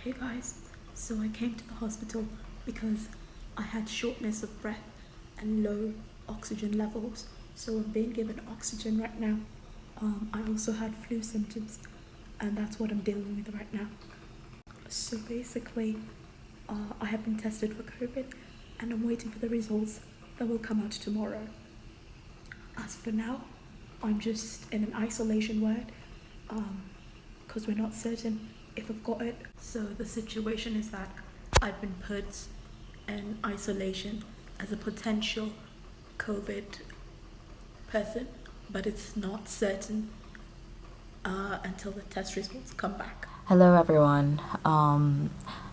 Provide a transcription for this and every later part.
Hey guys, so I came to the hospital because I had shortness of breath and low oxygen levels, so I'm being given oxygen right now. I also had flu symptoms, and that's what I'm dealing with right now. So basically, I have been tested for COVID, and I'm waiting for the results that will come out tomorrow. As for now, I'm just in an isolation ward, because we're not certain if I've got it. So the situation is that I've been put in isolation as a potential COVID person, but it's not certain until the test results come back. Hello everyone.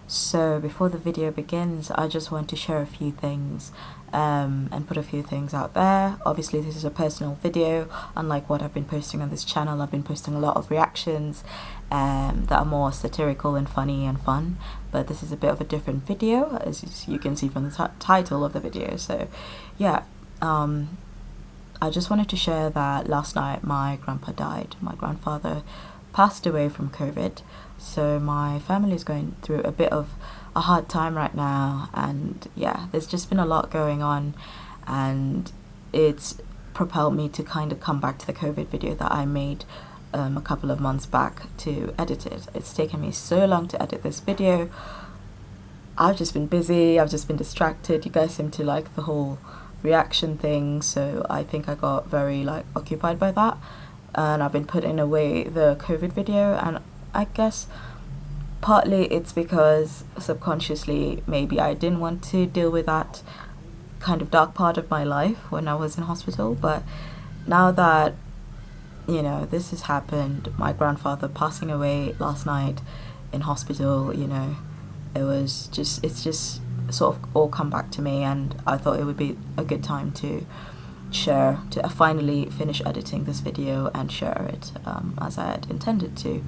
So before the video begins, I just want to share a few things and put a few things out there. Obviously this is a personal video, unlike what I've been posting on this channel. I've been posting a lot of reactions that are more satirical and funny and fun, but this is a bit of a different video, as you can see from the title of the video. So yeah, I just wanted to share that last night my grandpa died. My grandfather passed away from COVID, so my family is going through a bit of a hard time right now, and yeah, there's just been a lot going on, and it's propelled me to kind of come back to the COVID video that I made a couple of months back to edit it. It's taken me so long to edit this video. I've just been busy, I've just been distracted. You guys seem to like the whole reaction thing, so I think I got very occupied by that, and I've been putting away the COVID video, and I guess partly it's because subconsciously maybe I didn't want to deal with that kind of dark part of my life when I was in hospital. But now that, you know, this has happened, my grandfather passing away last night in hospital, you know, it's just sort of all come back to me, and I thought it would be a good time to finally finish editing this video and share it as I had intended to.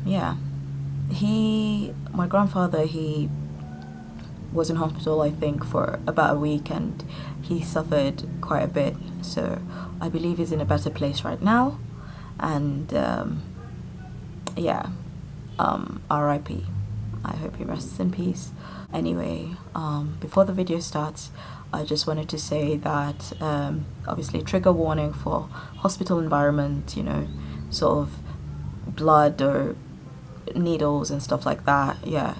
Yeah, my grandfather, he was in hospital I think for about a week, and he suffered quite a bit, so I believe he's in a better place right now, and yeah, RIP. I hope he rests in peace. Anyway, before the video starts, I just wanted to say that obviously trigger warning for hospital environment, you know, sort of blood or needles and stuff like that. Yeah,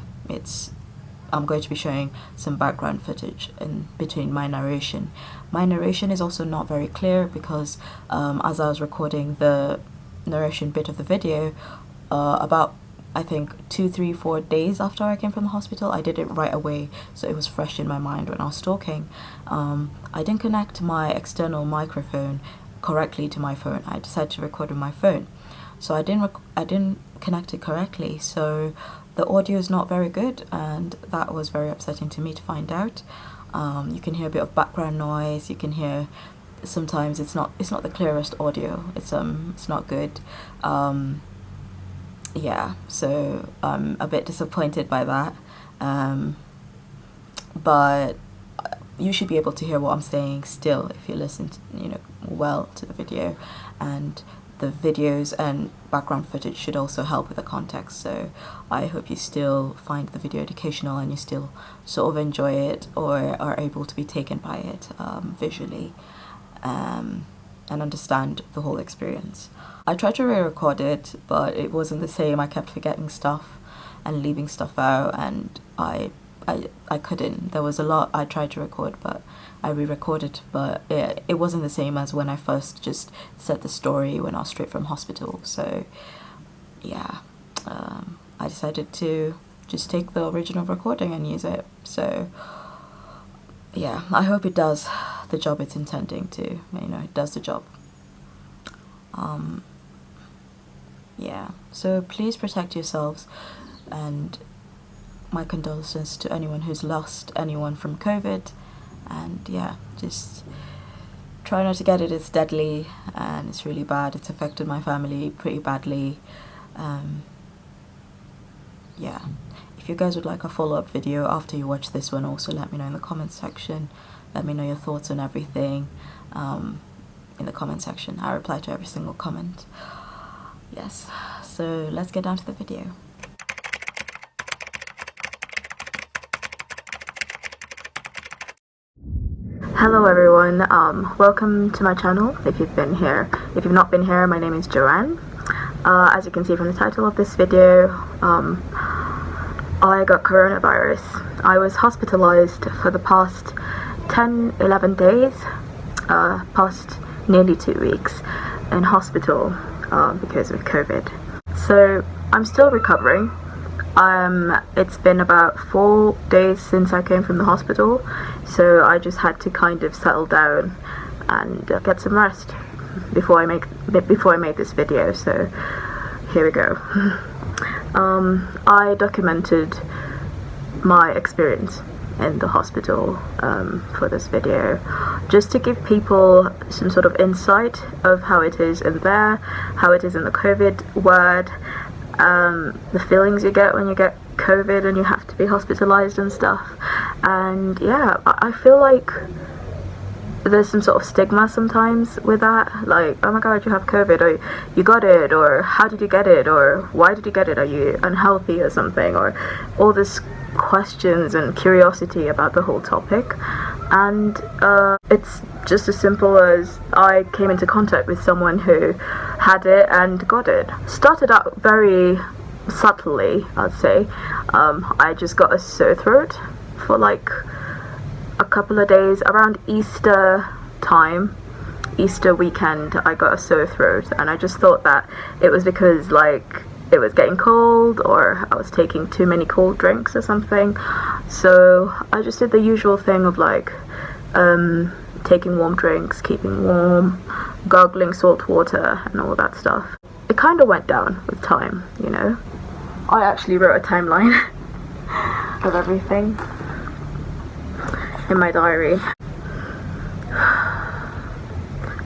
I'm going to be showing some background footage in between my narration. My narration is also not very clear because as I was recording the narration bit of the video, about I think 2, 3, 4 days after I came from the hospital, I did it right away, so it was fresh in my mind when I was talking. I didn't connect my external microphone correctly to my phone. I decided to record with my phone, so I didn't connect it correctly, so the audio is not very good, and that was very upsetting to me to find out. You can hear a bit of background noise. You can hear sometimes it's not the clearest audio. It's not good. Yeah, so I'm a bit disappointed by that, but you should be able to hear what I'm saying still if you listen to, you know, well to the video, and the videos and background footage should also help with the context. So I hope you still find the video educational and you still sort of enjoy it or are able to be taken by it visually, and understand the whole experience. I tried to re-record it, but it wasn't the same. I kept forgetting stuff and leaving stuff out, and I couldn't. There was a lot I tried to record, but I re-recorded, but it wasn't the same as when I first just said the story when I was straight from hospital. So yeah, I decided to just take the original recording and use it. So yeah, I hope it does the job it's intending to. You know, it does the job. Yeah, so please protect yourselves, and my condolences to anyone who's lost anyone from COVID, and yeah, just try not to get it. It's deadly and it's really bad. It's affected my family pretty badly. Yeah, if you guys would like a follow-up video after you watch this one, also let me know in the comments section. Let me know your thoughts on everything in the comment section. I reply to every single comment. Yes, so let's get down to the video. Hello everyone, welcome to my channel if you've been here. If you've not been here, my name is Joanne. As you can see from the title of this video, I got coronavirus. I was hospitalized for the past 10-11 days, past nearly 2 weeks in hospital because of COVID. So I'm still recovering. It's been about 4 days since I came from the hospital, so I just had to kind of settle down and get some rest before I made this video. So here we go. I documented my experience in the hospital for this video, just to give people some sort of insight of how it is in there, how it is in the COVID ward, the feelings you get when you get COVID and you have to be hospitalized and stuff. And yeah, I feel like there's some sort of stigma sometimes with that, like, oh my god, you have COVID, or you got it, or how did you get it, or why did you get it, are you unhealthy or something, or all this questions and curiosity about the whole topic. And it's just as simple as I came into contact with someone who had it and got it. Started out very subtly, I'd say. I just got a sore throat for like a couple of days around Easter time. Easter weekend, I got a sore throat, and I just thought that it was because like it was getting cold, or I was taking too many cold drinks or something. So I just did the usual thing of like taking warm drinks, keeping warm, gargling salt water and all that stuff. It kind of went down with time, you know. I actually wrote a timeline of everything in my diary.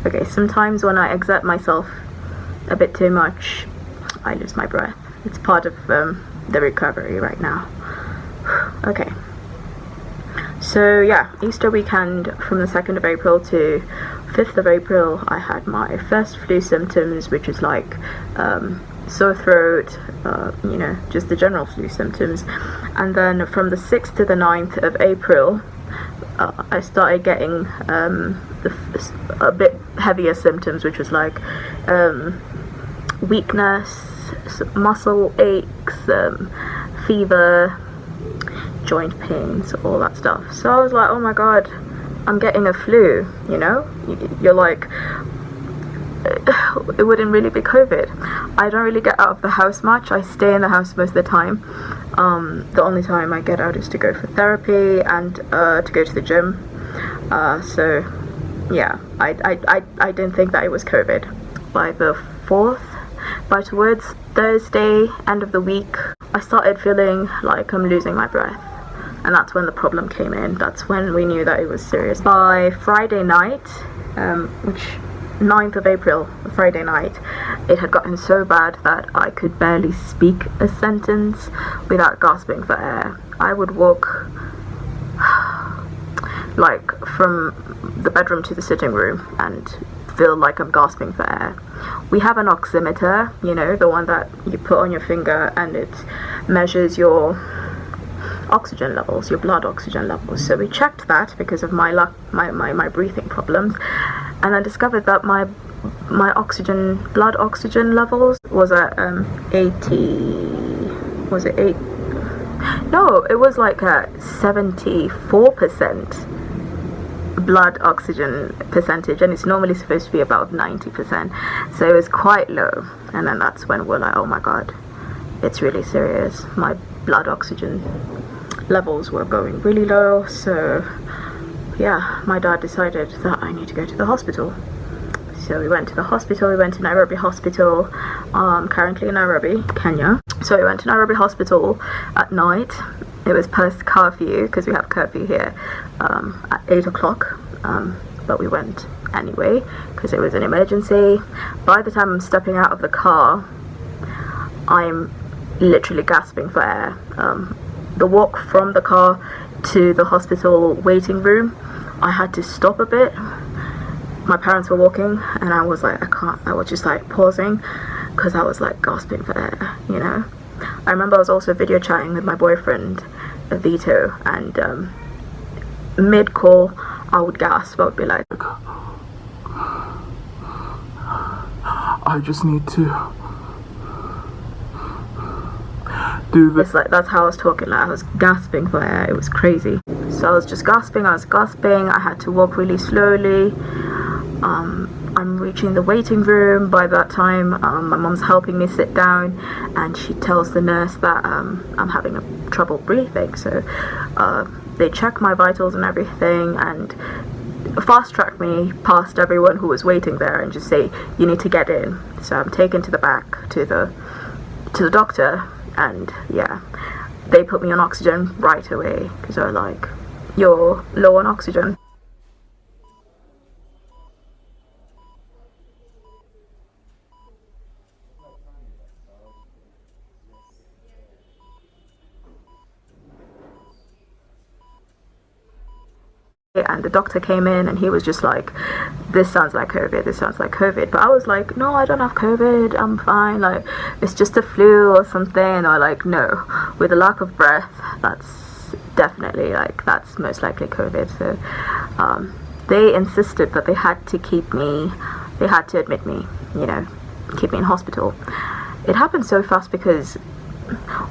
Okay, sometimes when I exert myself a bit too much, I lose my breath. It's part of the recovery right now. Okay. So yeah, Easter weekend from the 2nd of April to 5th of April, I had my first flu symptoms, which is like sore throat, you know, just the general flu symptoms. And then from the 6th to the 9th of April, I started getting a bit heavier symptoms, which was like weakness, muscle aches, fever, joint pains, all that stuff. So I was like, oh my god, I'm getting a flu, you know? You're like, it wouldn't really be COVID. I don't really get out of the house much. I stay in the house most of the time. The only time I get out is to go for therapy and to go to the gym. So yeah, I didn't think that it was COVID. By the 4th, by towards Thursday, end of the week, I started feeling like I'm losing my breath. And that's when the problem came in. That's when we knew that it was serious. By Friday night, which 9th of April, Friday night, it had gotten so bad that I could barely speak a sentence without gasping for air. I would walk like from the bedroom to the sitting room and feel like I'm gasping for air. We have an oximeter, you know, the one that you put on your finger and it measures your oxygen levels, your blood oxygen levels. So we checked that because of my breathing problems, and I discovered that my blood oxygen levels was at 80. Was it 8? No, it was like a 74% blood oxygen percentage, and it's normally supposed to be about 90%. So it was quite low, and then that's when we're like, oh my god, it's really serious. My blood oxygen levels were going really low. So yeah, my dad decided that I need to go to the hospital. So we went to the hospital. We went to Nairobi Hospital, currently in Nairobi, Kenya. So we went to Nairobi Hospital at night. It was post curfew because we have curfew here at 8 o'clock, but we went anyway because it was an emergency. By the time I'm stepping out of the car, I'm literally gasping for air. The walk from the car to the hospital waiting room, I had to stop a bit. My parents were walking and I was like, I can't. I was just like pausing because I was like gasping for air, you know. I remember I was also video chatting with my boyfriend Vito, and mid-call I would gasp. I would be like, I just need to do this. like, that's how I was talking. Like, I was gasping for air. It was crazy. So I was just gasping. I had to walk really slowly. I'm reaching the waiting room. By that time, my mom's helping me sit down, and she tells the nurse that I'm having trouble breathing. So they check my vitals and everything, and fast track me past everyone who was waiting there, and just say, you need to get in. So I'm taken to the back to the doctor, and yeah, they put me on oxygen right away because they're like, you're low on oxygen. And the doctor came in and he was just like, this sounds like COVID, this sounds like COVID. But I was like, no, I don't have COVID, I'm fine, like, it's just a flu or something. Or like, no, with a lack of breath, that's definitely, like, that's most likely COVID. So they insisted that they had to admit me, you know, keep me in hospital. It happened so fast because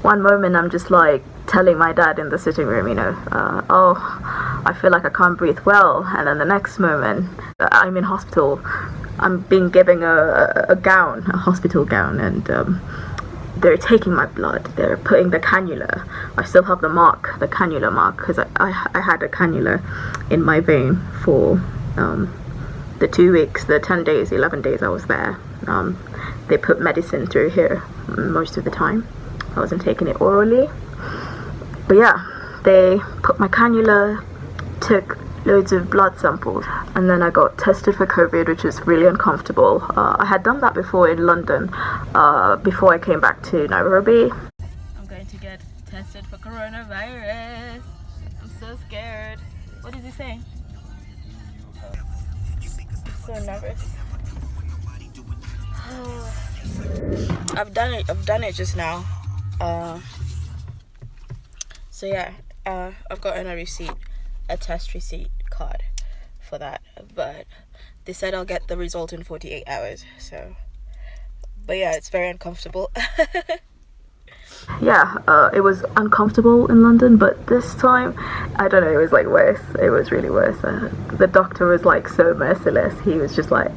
one moment I'm just like telling my dad in the sitting room, you know, oh, I feel like I can't breathe well, and then the next moment I'm in hospital. I'm being given a gown, a hospital gown, and they're taking my blood. They're putting the cannula. I still have the cannula mark, because I had a cannula in my vein for the 2 weeks, the 10 days, 11 days I was there. They put medicine through here most of the time. I wasn't taking it orally. But yeah, they put my cannula, took loads of blood samples, and then I got tested for COVID, which was really uncomfortable. I had done that before in London, before I came back to Nairobi. I'm going to get tested for coronavirus. I'm so scared. What is he saying? I'm so nervous. I've done it just now. So yeah, I've gotten a test receipt card for that, but they said I'll get the result in 48 hours. So, but yeah, it's very uncomfortable. Yeah, it was uncomfortable in London, but this time, I don't know, it was like worse. It was really worse. The doctor was like so merciless. He was just like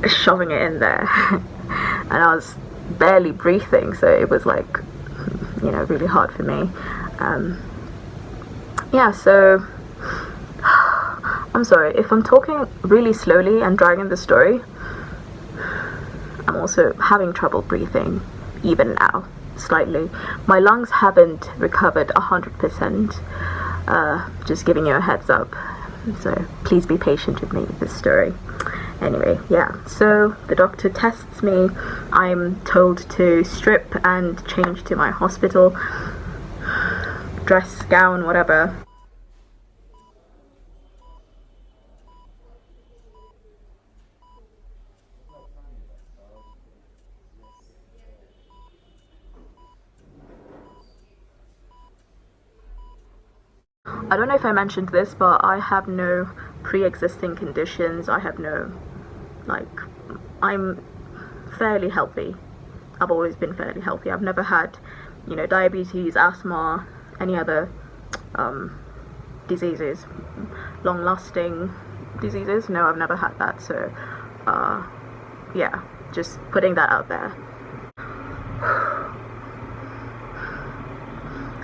shoving it in there, and I was barely breathing, so it was like, you know, really hard for me. Yeah, so I'm sorry if I'm talking really slowly and dragging the story. I'm also having trouble breathing even now, slightly. My lungs haven't recovered 100%. Just giving you a heads up, so please be patient with me with this story. Anyway, yeah, so the doctor tests me. I'm told to strip and change to my hospital dress, gown, whatever. I don't know if I mentioned this, but I have no pre-existing conditions. I have no, like, I'm fairly healthy. I've always been fairly healthy. I've never had, you know, diabetes, asthma, any other diseases, long-lasting diseases. No, I've never had that. So yeah, just putting that out there.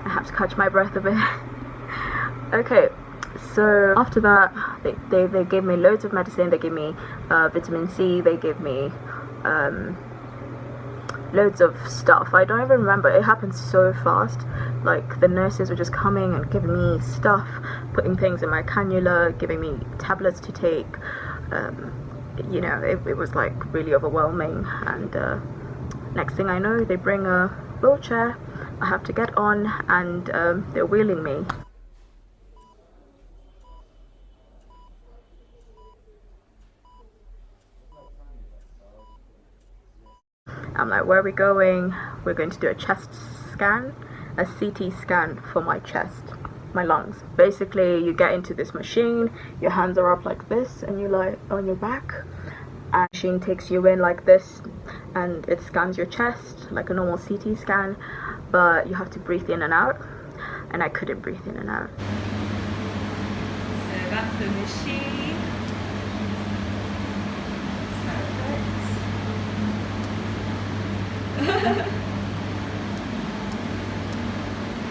I have to catch my breath a bit. Okay, so after that, they gave me loads of medicine. They gave me vitamin C. They gave me loads of stuff. I don't even remember. It happened so fast. Like, the nurses were just coming and giving me stuff, putting things in my cannula, giving me tablets to take. You know, it was like really overwhelming. And next thing I know, they bring a wheelchair. I have to get on, and they're wheeling me. I'm like, where are we going? We're going to do a chest scan, a CT scan for my chest. my lungs. Basically, you get into this machine, your hands are up like this, and you lie on your back. And the machine takes you in like this, and it scans your chest like a normal CT scan, but you have to breathe in and out, and I couldn't breathe in and out. So that's the machine.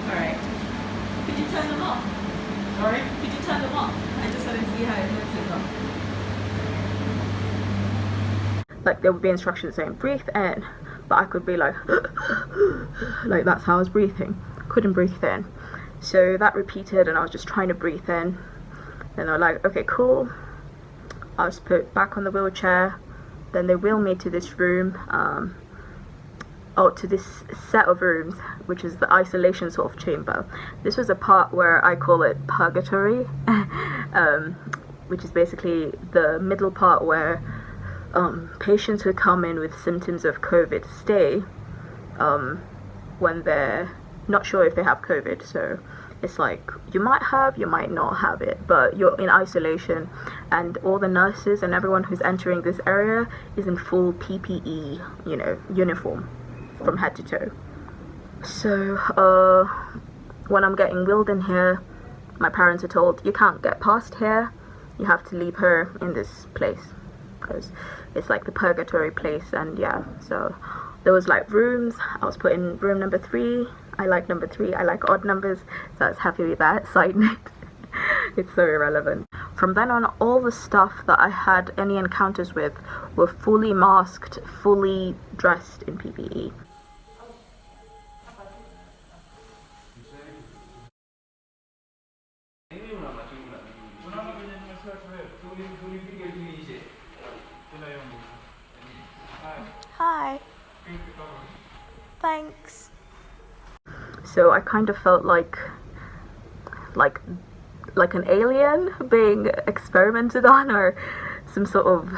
Alright. Could you turn them off? Sorry? Could you turn them off? I just want to see how it looks as well. Like, there would be instructions saying breathe in, but I could be like like that's how I was breathing. Couldn't breathe in. So that repeated, and I was just trying to breathe in. Then they were like, okay, cool. I was put back on the wheelchair. Then they wheeled me to this room, to this set of rooms, which is the isolation sort of chamber. This was a part where I call it purgatory, which is basically the middle part where patients who come in with symptoms of COVID stay when they're not sure if they have COVID. So it's like you might have, you might not have it, but you're in isolation, and all the nurses and everyone who's entering this area is in full PPE, you know, uniform from head to toe. So when I'm getting wheeled in here, my parents are told, you can't get past here, you have to leave her in this place, because it's like the purgatory place. And yeah, so there was like rooms. I was put in room number 3. I like number 3. I like odd numbers, so I was happy with that. Side note. It's so irrelevant. From then on, all the stuff that I had any encounters with were fully masked, fully dressed in PPE. Hi. Thanks. So I kind of felt like an alien being experimented on, or some sort of,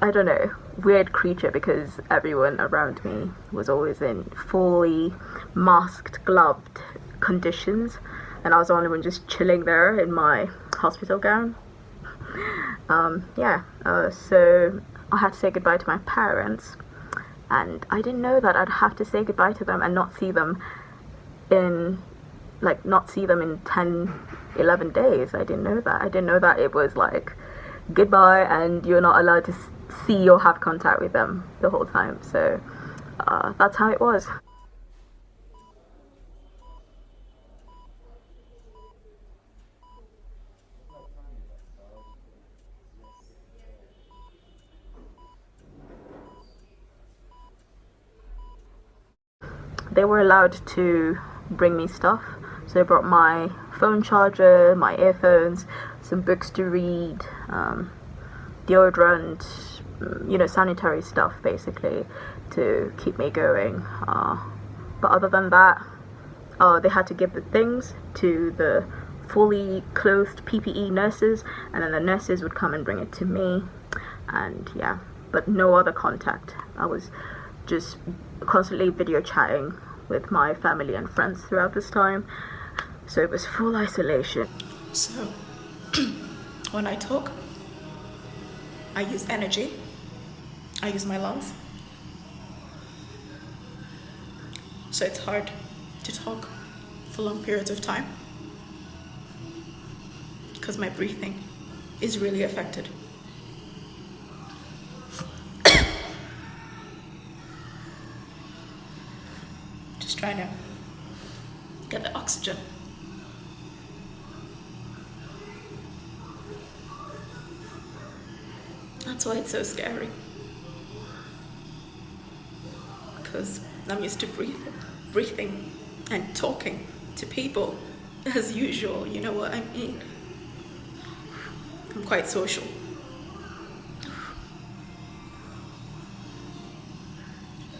I don't know, weird creature, because everyone around me was always in fully masked, gloved conditions, and I was the only one just chilling there in my hospital gown. So I had to say goodbye to my parents, and I didn't know that I'd have to say goodbye to them and not see them in 10, 11 days. I didn't know that. I didn't know that it was like goodbye and you're not allowed to see or have contact with them the whole time. So that's how it was. They were allowed to bring me stuff, so they brought my phone charger, my earphones, some books to read, deodorant, you know, sanitary stuff basically to keep me going. But other than that, they had to give the things to the fully clothed PPE nurses, and then the nurses would come and bring it to me. And yeah, but no other contact. I was just constantly video chatting with my family and friends throughout this time, so it was full isolation. So when I talk, I use energy, I use my lungs, so it's hard to talk for long periods of time because my breathing is really affected. Just trying to get the oxygen. That's why it's so scary. Because I'm used to breathing and talking to people as usual, you know what I mean? I'm quite social.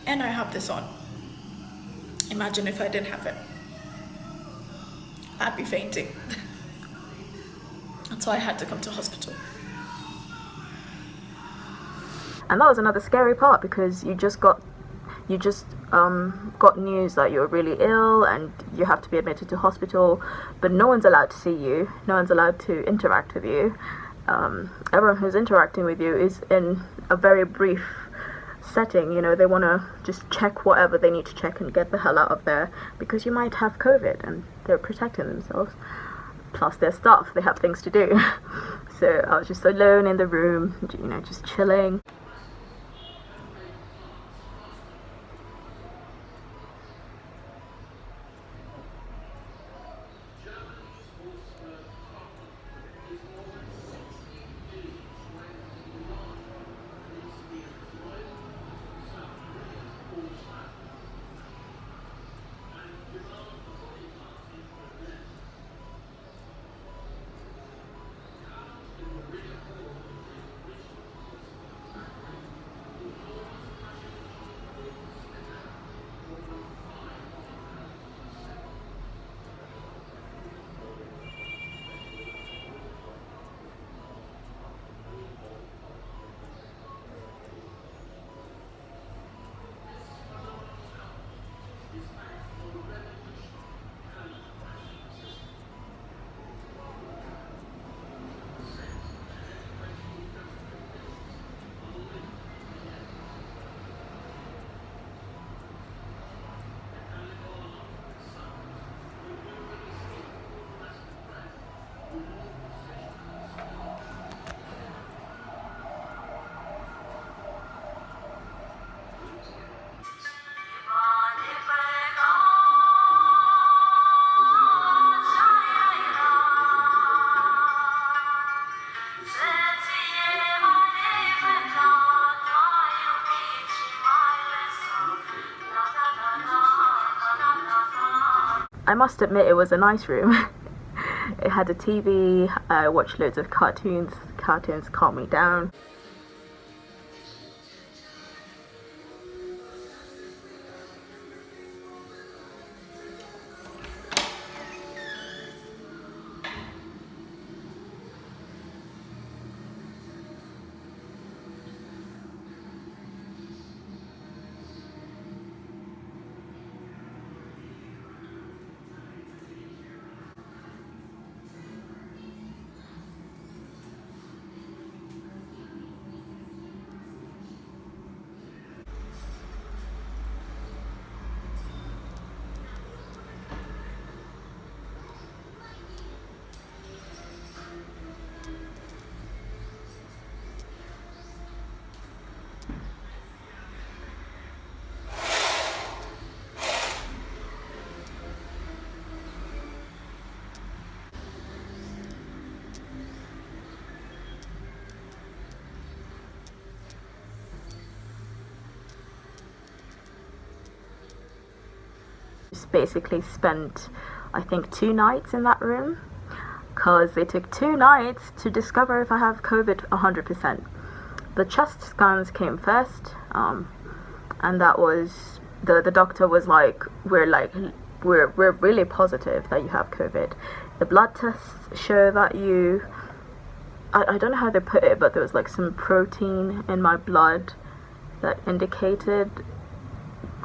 And I have this on. Imagine if I didn't have it. I'd be fainting. That's why I had to come to hospital. And that was another scary part, because you just got news that you're really ill and you have to be admitted to hospital, but no one's allowed to see you, no one's allowed to interact with you. Everyone who's interacting with you is in a very brief setting. You know, they want to just check whatever they need to check and get the hell out of there, because you might have COVID and they're protecting themselves. Plus their staff, they have things to do. So I was just alone in the room, you know, just chilling. I must admit, it was a nice room. It had a TV, I watched loads of cartoons. Cartoons calm me down. Just basically spent, I think, 2 nights in that room, because it took 2 nights to discover if I have COVID 100%. The chest scans came first, and that was, the doctor was like, we're really positive that you have COVID. The blood tests show that you, I don't know how they put it, but there was like some protein in my blood that indicated,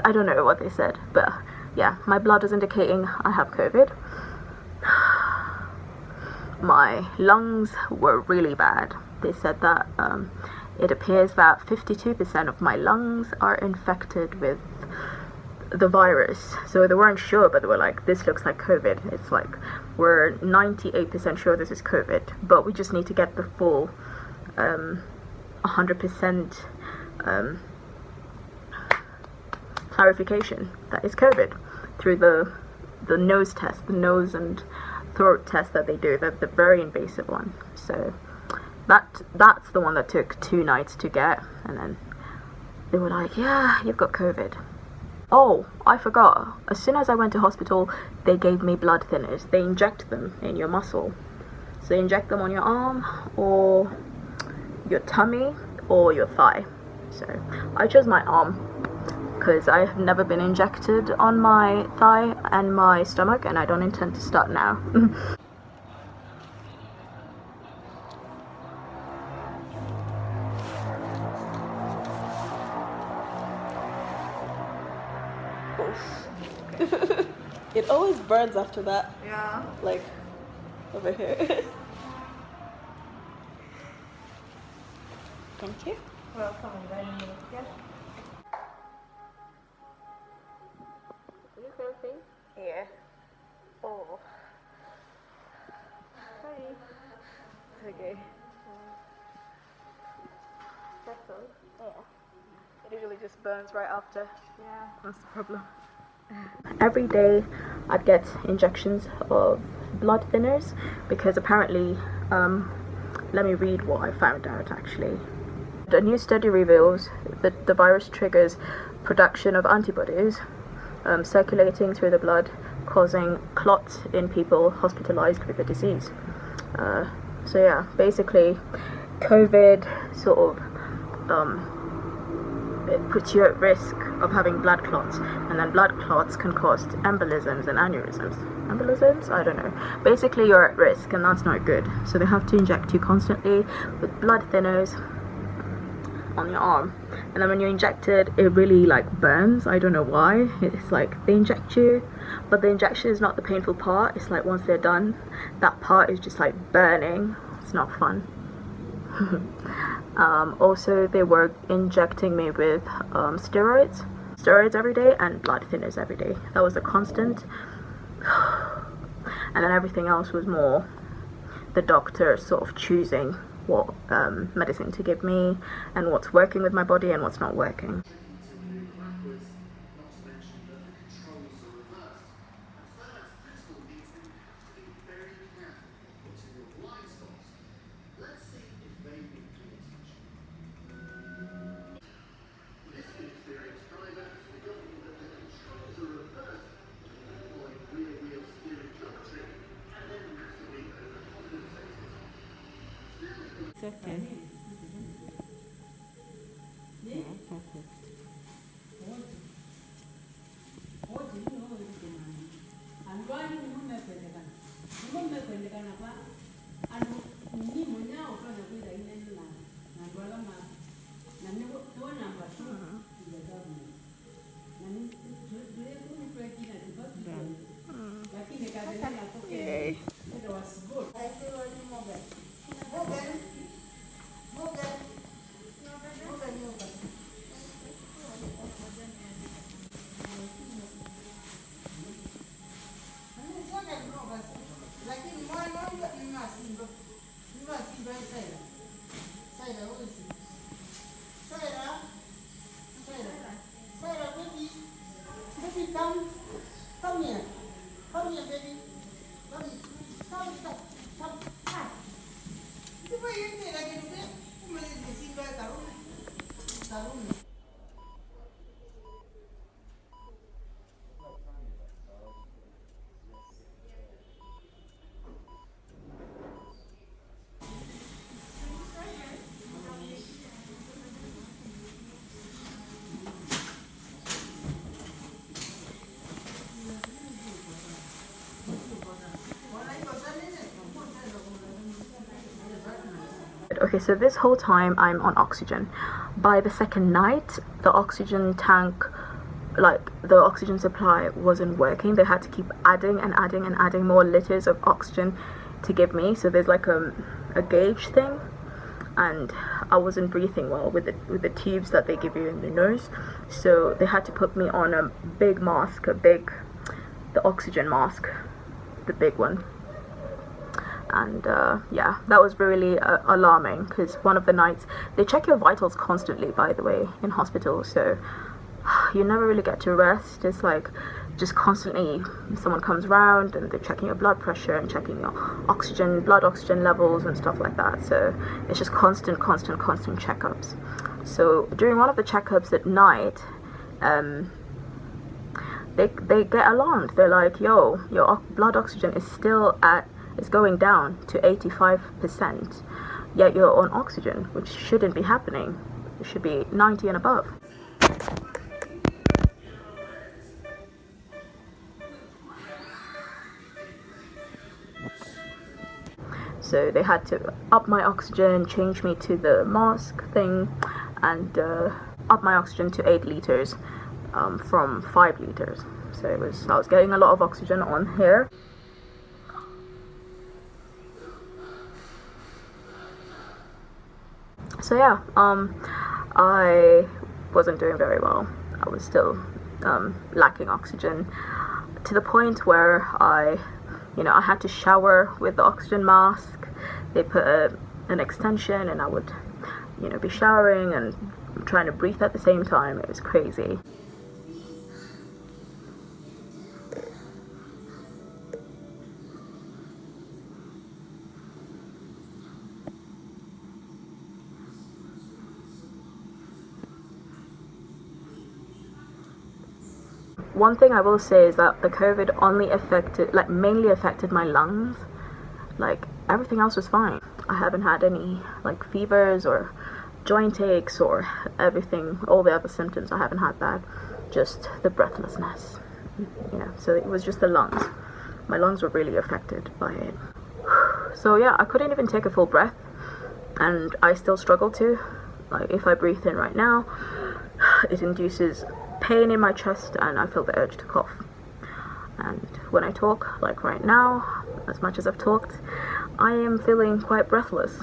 I don't know what they said, but yeah, my blood was indicating I have COVID. My lungs were really bad. They said that it appears that 52% of my lungs are infected with the virus. So they weren't sure, but they were like, this looks like COVID. It's like, we're 98% sure this is COVID, but we just need to get the full 100% clarification that it's COVID through the nose test, the nose and throat test that they do, the very invasive one. So that's the one that took 2 nights to get, and then they were like, yeah, you've got COVID. Oh, I forgot. As soon as I went to hospital, they gave me blood thinners. They inject them in your muscle. So they inject them on your arm or your tummy or your thigh. So I chose my arm because I have never been injected on my thigh and my stomach, and I don't intend to start now. It always burns after that. Yeah. Like over here. Thank you. Welcome, yeah. Are you filming? Yeah. Oh. Sorry. Okay. That's all. Yeah. It usually just burns right after. Yeah. That's the problem. Every day I'd get injections of blood thinners because apparently, let me read what I found out actually. The new study reveals that the virus triggers production of antibodies circulating through the blood, causing clots in people hospitalized with the disease. So yeah, basically COVID sort of it puts you at risk of having blood clots, and then blood clots can cause embolisms and aneurysms. Embolisms? I don't know. Basically, you're at risk, and that's not good. So they have to inject you constantly with blood thinners on your arm, and then when you're injected, it really like burns. I don't know why. It's like they inject you, but the injection is not the painful part. It's like once they're done, that part is just like burning. It's not fun. Also, they were injecting me with steroids every day and blood thinners every day. That was a constant. And then everything else was more the doctor sort of choosing what medicine to give me and what's working with my body and what's not working. Okay. Yay. Okay, so this whole time I'm on oxygen. By the second night, the oxygen tank, like the oxygen supply wasn't working. They had to keep adding and adding and adding more liters of oxygen to give me. So there's like a gauge thing, and I wasn't breathing well with the tubes that they give you in the nose. So they had to put me on a big mask, the oxygen mask, the big one. And yeah, that was really alarming, because one of the nights, they check your vitals constantly, by the way, in hospital, so you never really get to rest. It's like just constantly someone comes around and they're checking your blood pressure and checking your blood oxygen levels and stuff like that. So it's just constant checkups. So during one of the checkups at night, they get alarmed. They're like, yo, your blood oxygen is still it's going down to 85%, yet you're on oxygen, which shouldn't be happening. It should be 90 and above. So they had to up my oxygen, change me to the mask thing, and up my oxygen to 8 liters from 5 liters. so I was getting a lot of oxygen on here. So yeah, I wasn't doing very well. I was still lacking oxygen to the point where I had to shower with the oxygen mask. They put an extension, and I would be showering and trying to breathe at the same time. It was crazy. One thing I will say is that the COVID mainly affected my lungs. Like, everything else was fine. I haven't had any like fevers or joint aches or all the other symptoms. I haven't had that. Just the breathlessness, so it was just the lungs. My lungs were really affected by it. So yeah, I couldn't even take a full breath, and I still struggle to. Like, if I breathe in right now, it induces pain in my chest and I feel the urge to cough. And when I talk, like right now, as much as I've talked, I am feeling quite breathless.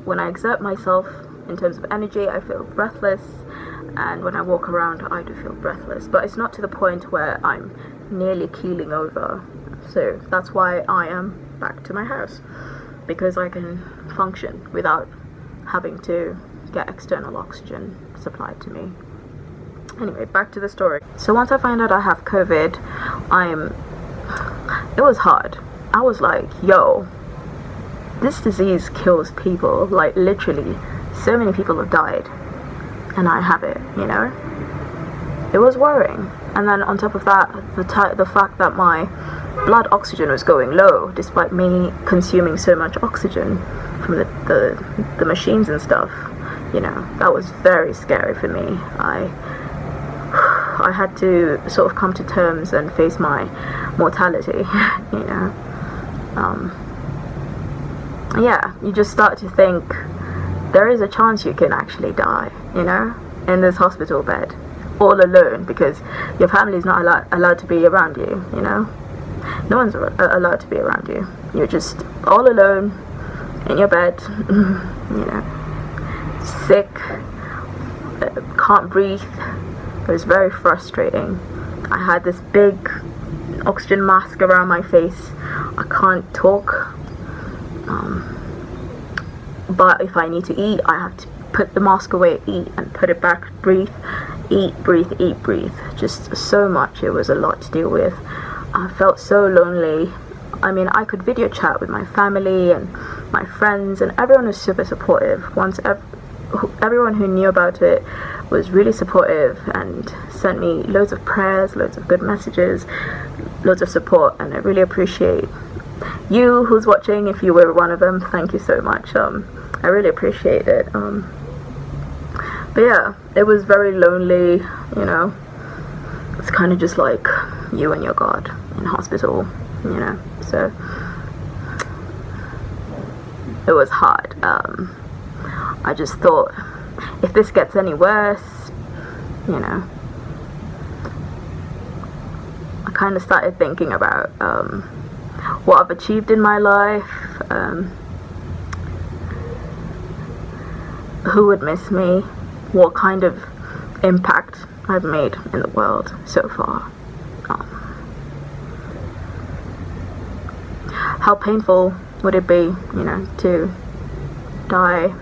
When I exert myself in terms of energy, I feel breathless, and when I walk around, I do feel breathless, but it's not to the point where I'm nearly keeling over. So that's why I am back to my house, because I can function without having to get external oxygen supplied to me. Anyway, back to the story. So once I find out I have COVID, it was hard. I was like, yo, this disease kills people. Like, literally, so many people have died, and I have it, It was worrying. And then on top of that, the fact that my blood oxygen was going low, despite me consuming so much oxygen from the machines and stuff, that was very scary for me. I had to sort of come to terms and face my mortality, yeah, you just start to think there is a chance you can actually die, in this hospital bed, all alone, because your family is not allowed to be around you, No one's allowed to be around you. You're just all alone in your bed, sick, can't breathe. It was very frustrating. I had this big oxygen mask around my face. I can't talk. But if I need to eat, I have to put the mask away, eat, and put it back, breathe, eat, breathe, eat, breathe. Just so much. It was a lot to deal with. I felt so lonely. I mean, I could video chat with my family and my friends, and everyone was super supportive. Everyone who knew about it was really supportive and sent me loads of prayers, loads of good messages, loads of support, and I really appreciate you who's watching. If you were one of them, thank you so much. I really appreciate it. But yeah, it was very lonely, It's kind of just like you and your God in hospital, so it was hard. I just thought, if this gets any worse, I kind of started thinking about what I've achieved in my life, who would miss me, what kind of impact I've made in the world so far. How painful would it be, to die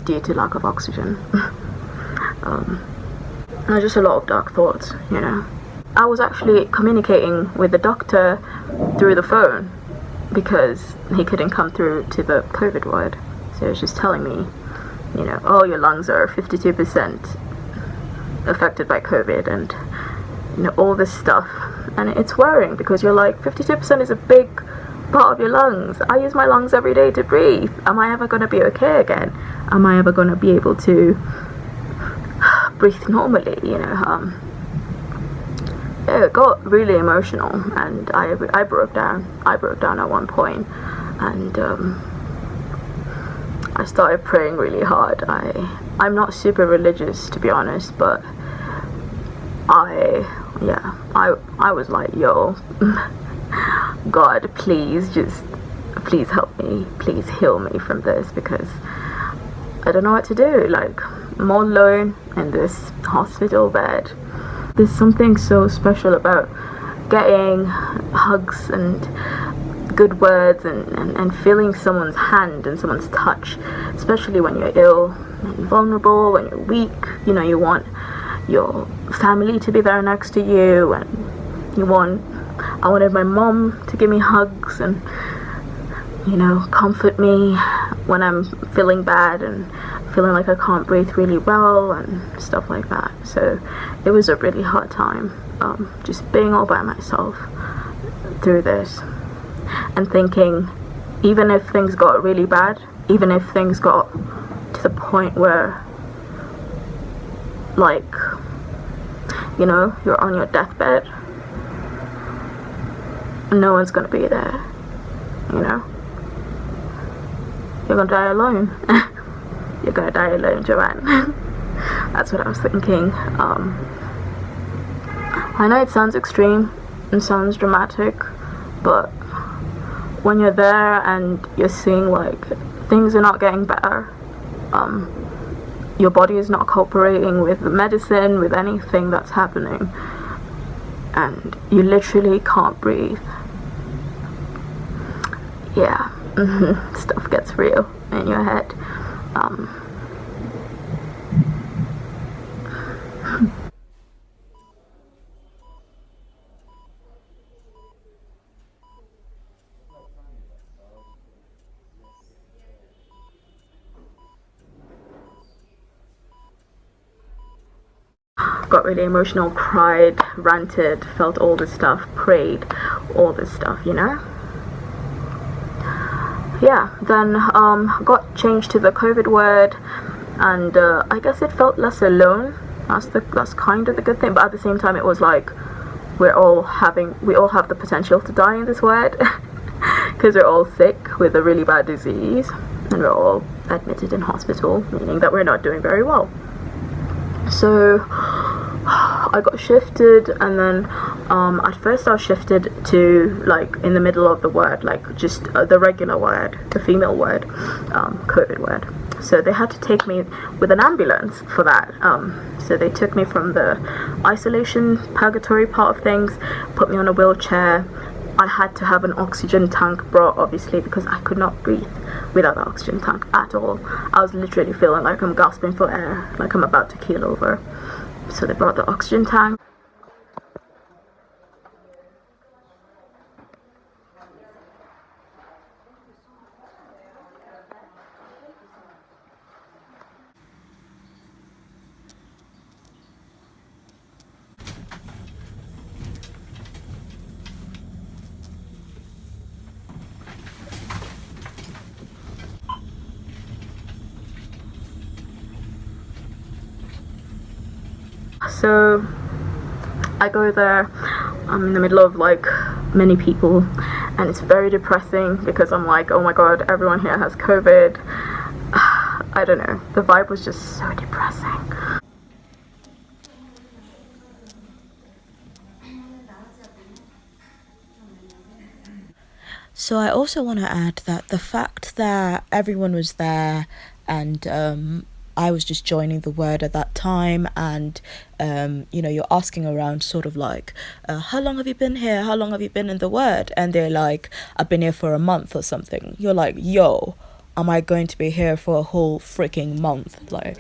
due to lack of oxygen? There's just a lot of dark thoughts, I was actually communicating with the doctor through the phone because he couldn't come through to the COVID ward. So he was just telling me, oh, your lungs are 52% affected by COVID, and all this stuff. And it's worrying because you're like, 52% is a big part of your lungs. I use my lungs every day to breathe. Am I ever going to be okay again? Am I ever going to be able to breathe normally? It got really emotional, and I broke down. I broke down at one point, and I started praying really hard. I'm not super religious, to be honest, but I was like, yo, God, please help me, please heal me from this, because I don't know what to do. Like, I'm all alone in this hospital bed. There's something so special about getting hugs and good words and feeling someone's hand and someone's touch, especially when you're ill and vulnerable, when you're weak. You know, you want your family to be there next to you, and I wanted my mom to give me hugs and, you know, comfort me when I'm feeling bad and feeling like I can't breathe really well and stuff like that. So it was a really hard time, just being all by myself through this, and thinking, even if things got really bad, even if things got to the point where, like, you know, you're on your deathbed, no one's gonna be there, you know? You're gonna die alone. You're gonna die alone, Joanne. That's what I was thinking. I know it sounds extreme and sounds dramatic, but when you're there and you're seeing like things are not getting better, your body is not cooperating with the medicine, with anything that's happening, and you literally can't breathe. Yeah, stuff gets real in your head. Got really emotional, cried, ranted, felt all this stuff, prayed, all this stuff, you know? Yeah, then got changed to the COVID ward, and I guess it felt less alone. That's kind of the good thing, but at the same time it was like we all have the potential to die in this ward because we're all sick with a really bad disease, and we're all admitted in hospital, meaning that we're not doing very well. So I got shifted, and then at first I was shifted to like in the middle of the ward, like just the regular ward, the female ward, COVID ward. So they had to take me with an ambulance for that. So they took me from the isolation purgatory part of things, put me on a wheelchair. I had to have an oxygen tank brought, obviously, because I could not breathe without the oxygen tank at all. I was literally feeling like I'm gasping for air, like I'm about to keel over. So they brought the oxygen tank. So I go there, I'm in the middle of like many people, and it's very depressing because I'm like, oh my god, everyone here has COVID. I don't know, the vibe was just so depressing. So I also want to add that the fact that everyone was there, and I was just joining the word at that time, and you know, you're asking around sort of like, how long have you been here? How long have you been in the word? And they're like, I've been here for a month or something. You're like, yo, am I going to be here for a whole freaking month? Like,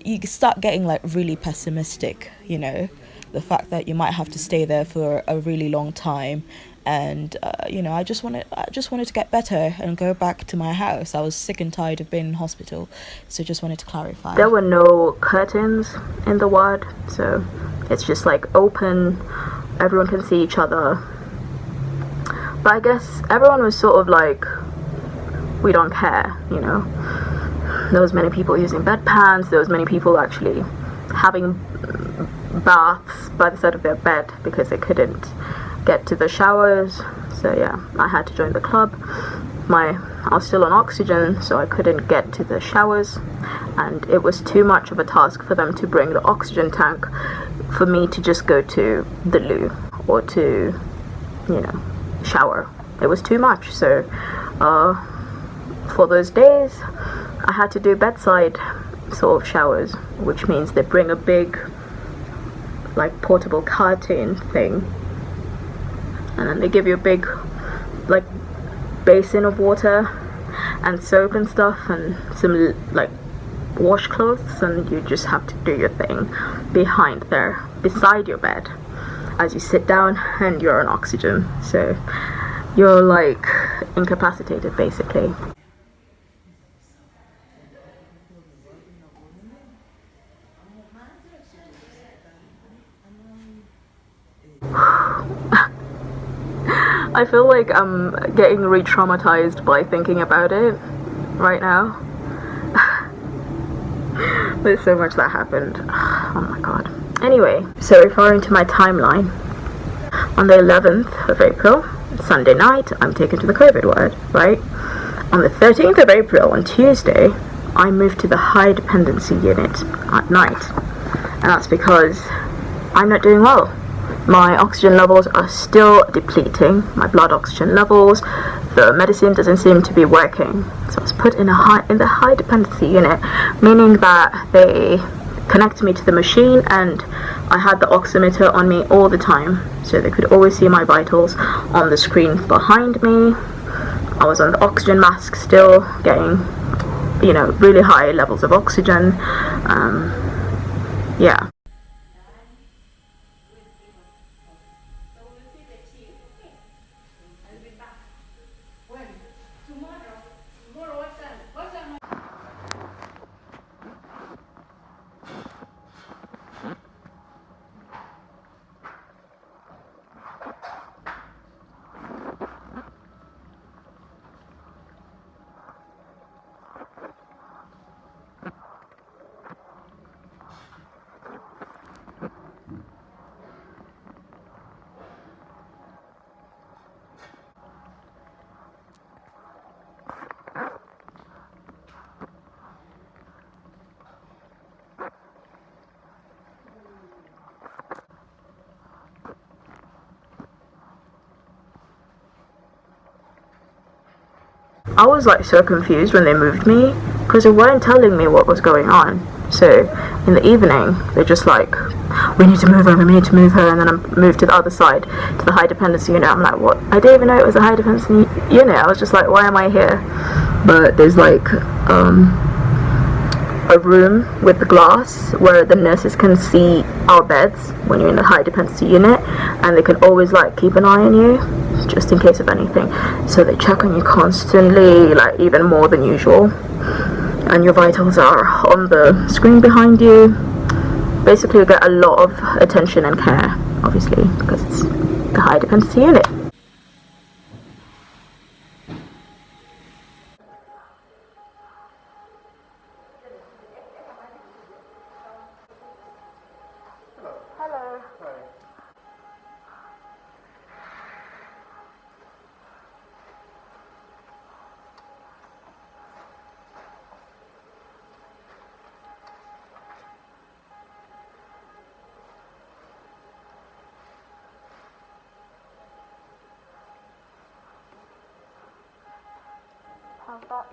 you start getting like really pessimistic, you know, the fact that you might have to stay there for a really long time. And you know, I just wanted to get better and go back to my house. I was sick and tired of being in hospital, so just wanted to clarify. There were no curtains in the ward, so it's just like open, everyone can see each other. But I guess everyone was sort of like, we don't care, you know. There was many people using bedpans, there was many people actually having baths by the side of their bed because they couldn't get to the showers. So yeah, I had to join the club. I was still on oxygen, so I couldn't get to the showers. and it was too much of a task for them to bring the oxygen tank for me to just go to the loo or to, you know, shower. It was too much. So for those days I had to do bedside sort of showers, which means they bring a big like portable curtain thing, and then they give you a big like basin of water and soap and stuff and some like washcloths, and you just have to do your thing behind there beside your bed as you sit down, and you're on oxygen, so you're like incapacitated basically. I feel like I'm getting re-traumatized by thinking about it right now. There's so much that happened. Oh my god. Anyway, so referring to my timeline, on the 11th of April, Sunday night, I'm taken to the COVID ward, right? On the 13th of April, on Tuesday, I moved to the high dependency unit at night. And that's because I'm not doing well. My oxygen levels are still depleting, my blood oxygen levels. The medicine doesn't seem to be working. So I was put in the high dependency unit, meaning that they connect me to the machine, and I had the oximeter on me all the time, so they could always see my vitals on the screen behind me. I was on the oxygen mask still, getting, you know, really high levels of oxygen. Yeah. I was like so confused when they moved me, because they weren't telling me what was going on. So in the evening they're just like, we need to move her, we need to move her, and then I moved to the other side, to the high dependency unit. I'm like, what? I didn't even know it was a high dependency unit. I was just like, why am I here? But there's like a room with the glass where the nurses can see our beds when you're in the high dependency unit, and they can always like keep an eye on you just in case of anything. So they check on you constantly, like even more than usual, and your vitals are on the screen behind you. Basically you get a lot of attention and care, obviously, because it's the high dependency unit. How's that?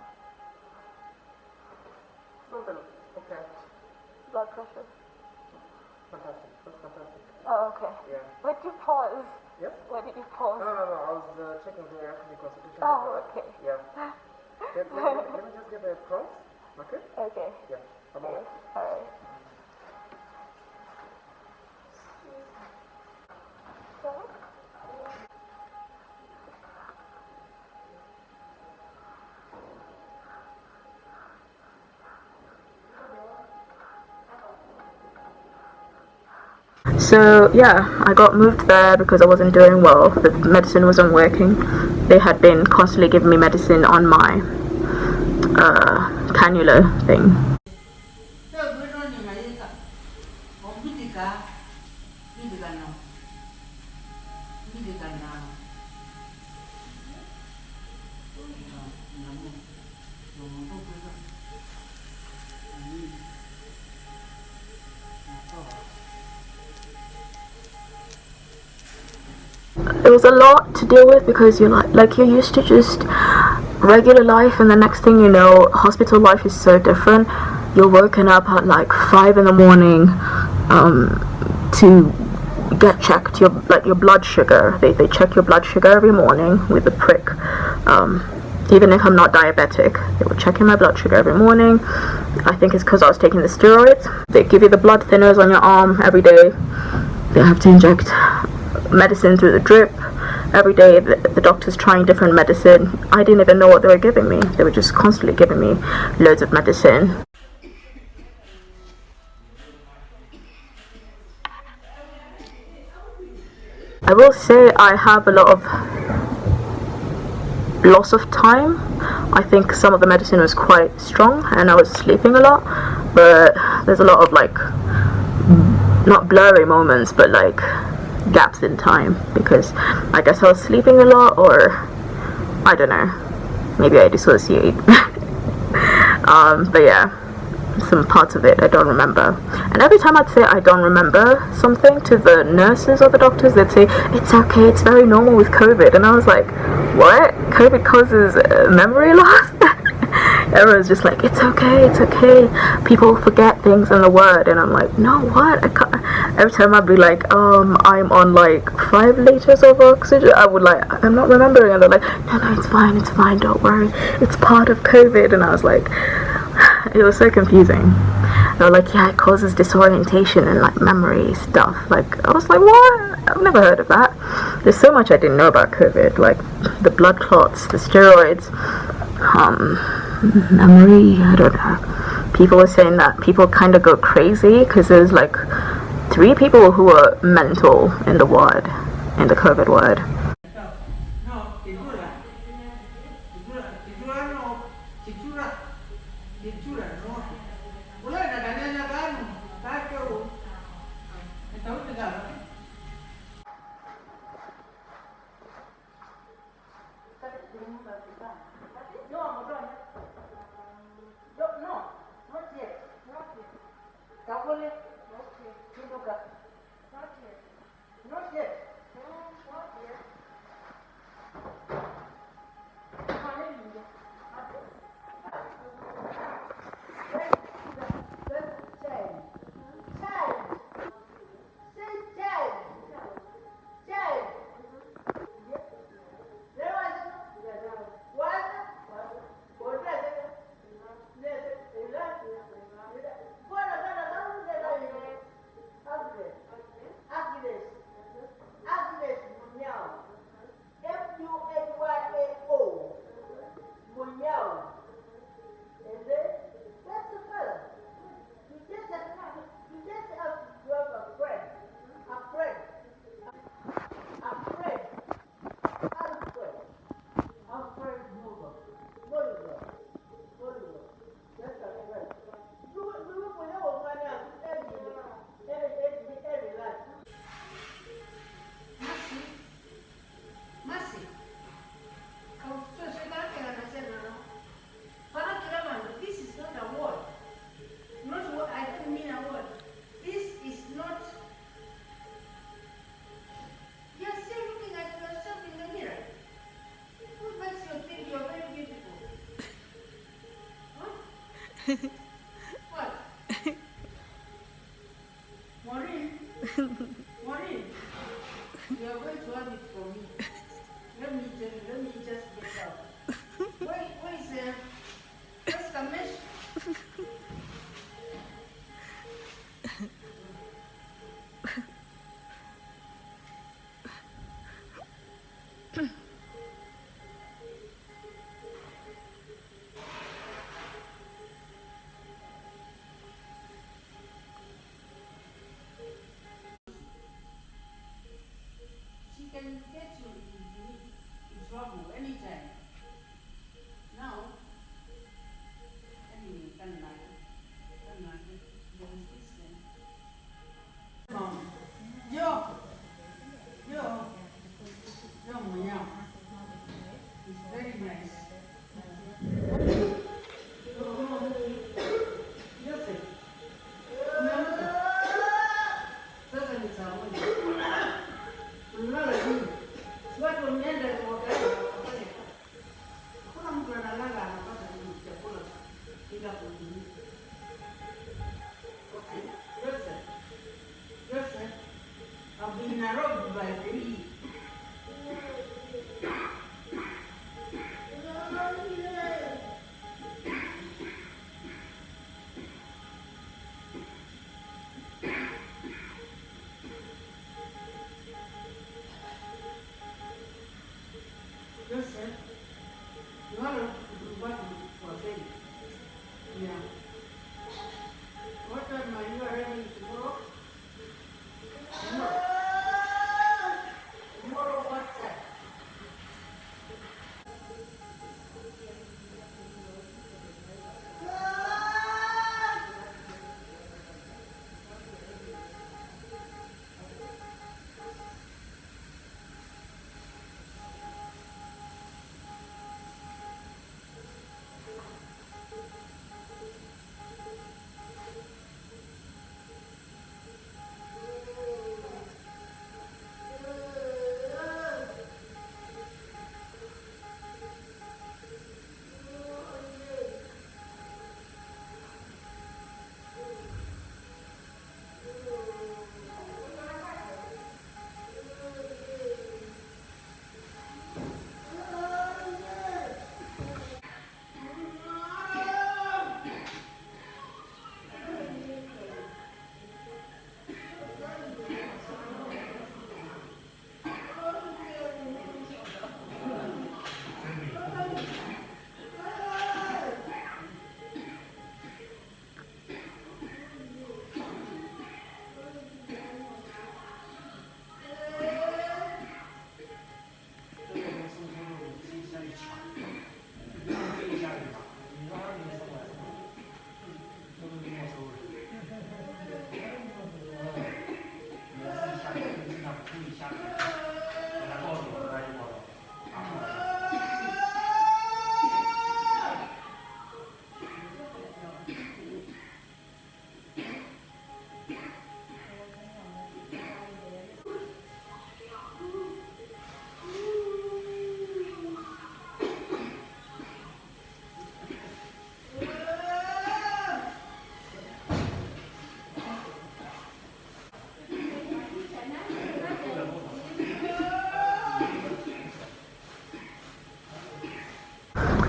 Okay. Blood pressure? Fantastic. That's fantastic. Oh, okay. Yeah. Where did you pause? Yep. Where did you pause? No. I was checking the academic constitution. Oh, okay. Yeah. Let me just get the prompts. Okay? Okay. Yeah. Come on. Alright. So yeah, I got moved there because I wasn't doing well. The medicine wasn't working. They had been constantly giving me medicine on my cannula thing. It was a lot to deal with because you're like you're used to just regular life, and the next thing you know, hospital life is so different. You're woken up at like 5 in the morning to get checked your blood sugar. They check your blood sugar every morning with a prick. Even if I'm not diabetic, they were checking my blood sugar every morning. I think it's because I was taking the steroids. They give you the blood thinners on your arm every day. They have to inject medicine through the drip every day. The doctor's trying different medicine. I didn't even know what they were giving me. They were just constantly giving me loads of medicine. I will say I have a lot of loss of time. I think some of the medicine was quite strong and I was sleeping a lot, but there's a lot of like not blurry moments but like gaps in time because I guess I was sleeping a lot, or I don't know, maybe I dissociate. But yeah, some parts of it I don't remember, and every time I'd say I don't remember something to the nurses or the doctors, they'd say it's okay, it's very normal with COVID, and I was like, what? COVID causes memory loss? Everyone's just like, it's okay, people forget things in the word, and I'm like, no, what? I can't. Every time I'd be like, I'm on like 5 liters of oxygen, I would like, I'm not remembering, and they're like, no, it's fine, don't worry, it's part of COVID, and I was like, it was so confusing. They were like, yeah, it causes disorientation and like memory stuff. Like, I was like, what? I've never heard of that. There's so much I didn't know about COVID, like the blood clots, the steroids, memory, I don't know. People were saying that people kind of go crazy because there's like 3 people who were mental in the ward, in the COVID ward. What? Maureen? Maureen? You are going to have it for me. Let me just get out. Where's Kamesh? She can get you in trouble anytime. Now, anyway, can there is this thing. Yo, Munyao. It's very nice. Joseph, umeamka? Sasa nitaona. Unalala nini? watu mnaenda kuogelea hakuna mtu analala anapata chakula bila kutumia. Okay, Joseph, I've been robbed by three. Joseph, you want to work for them? Yeah. What time are you ready tomorrow? Tomorrow what time?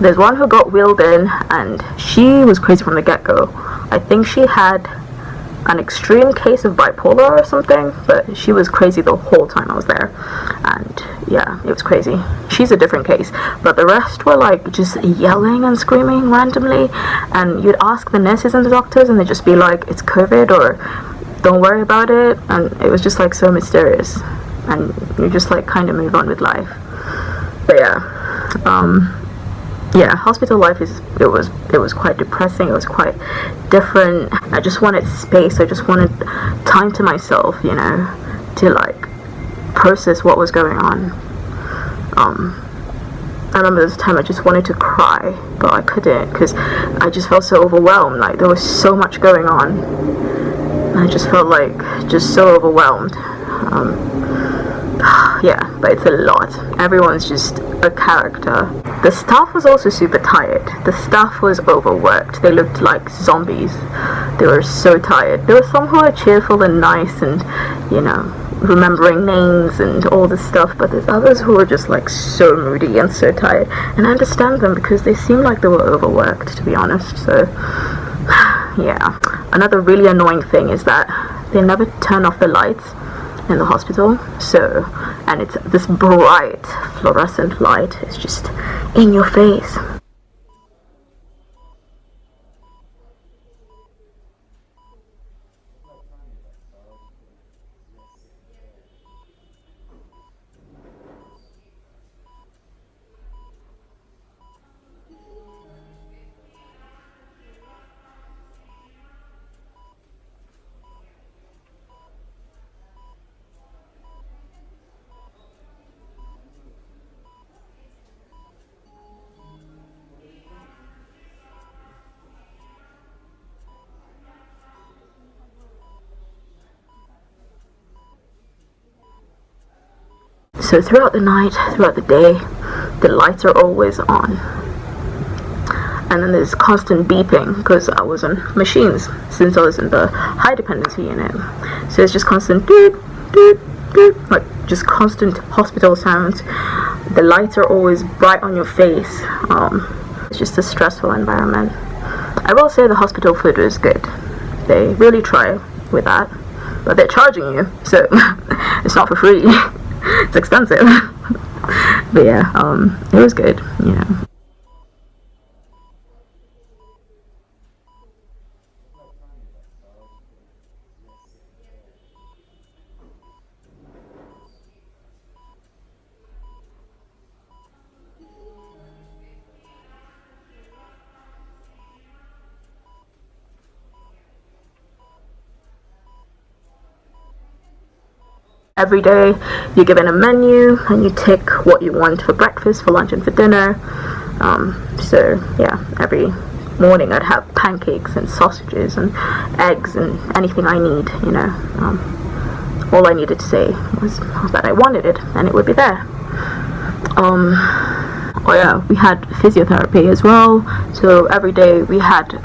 There's one who got wheeled in, and she was crazy from the get-go. I think she had an extreme case of bipolar or something, but she was crazy the whole time I was there. And yeah, it was crazy. She's a different case, but the rest were like just yelling and screaming randomly, and you'd ask the nurses and the doctors and they'd just be like, it's COVID, or don't worry about it. And it was just like so mysterious, and you just like kind of move on with life. But yeah, hospital life it was quite depressing. It was quite different. I just wanted space. I just wanted time to myself, you know, to like process what was going on. I remember this time I just wanted to cry, but I couldn't because I just felt so overwhelmed. Like there was so much going on. I just felt like just so overwhelmed. Yeah, but it's a lot. Everyone's just a character. The staff was also super tired. The staff was overworked. They looked like zombies. They were so tired. There were some who were cheerful and nice and, you know, remembering names and all this stuff, but there's others who were just like so moody and so tired. And I understand them because they seemed like they were overworked, to be honest. So yeah. Another really annoying thing is that they never turn off the lights in the hospital, so, and it's this bright fluorescent light. It's just in your face. So throughout the night, throughout the day, the lights are always on. And then there's constant beeping because I was on machines since I was in the high dependency unit. So it's just constant doot, doot, doot, like just constant hospital sounds. The lights are always bright on your face. It's just a stressful environment. I will say the hospital food is good. They really try with that, but they're charging you, so it's not for free. It's expensive. But yeah, it was good, you know. Every day you're given a menu and you tick what you want for breakfast, for lunch and for dinner. So yeah, every morning I'd have pancakes and sausages and eggs and anything I need, you know. All I needed to say was that I wanted it and it would be there. Oh yeah, we had physiotherapy as well. So every day we had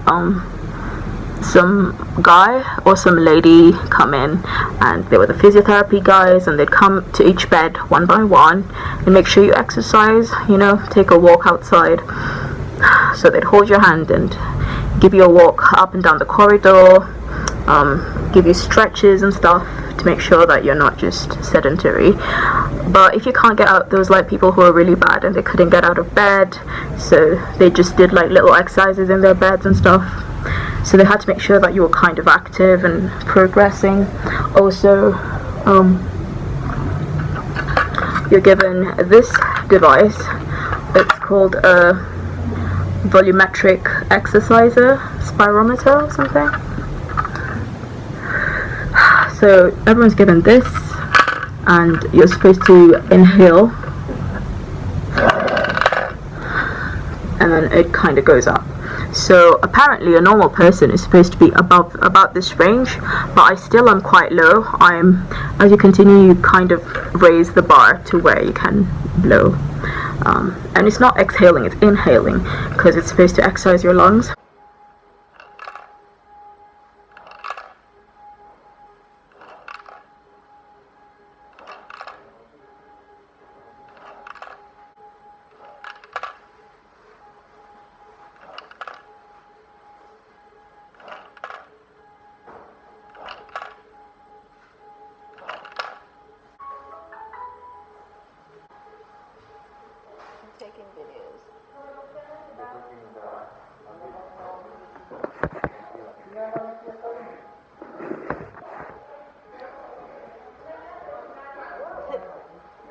some guy or some lady come in, and they were the physiotherapy guys, and they'd come to each bed one by one and make sure you exercise, you know, take a walk outside. So they'd hold your hand and give you a walk up and down the corridor, give you stretches and stuff to make sure that you're not just sedentary. But if you can't get out, there was like people who were really bad and they couldn't get out of bed, so they just did like little exercises in their beds and stuff. So they had to make sure that you were kind of active and progressing. Also, you're given this device. It's called a volumetric exerciser, spirometer or something. So everyone's given this, and you're supposed to inhale, and then it kind of goes up. So apparently a normal person is supposed to be above about this range, but I still am quite low. As you continue, you kind of raise the bar to where you can blow. And it's not exhaling, it's inhaling, because it's supposed to exercise your lungs. Taking videos.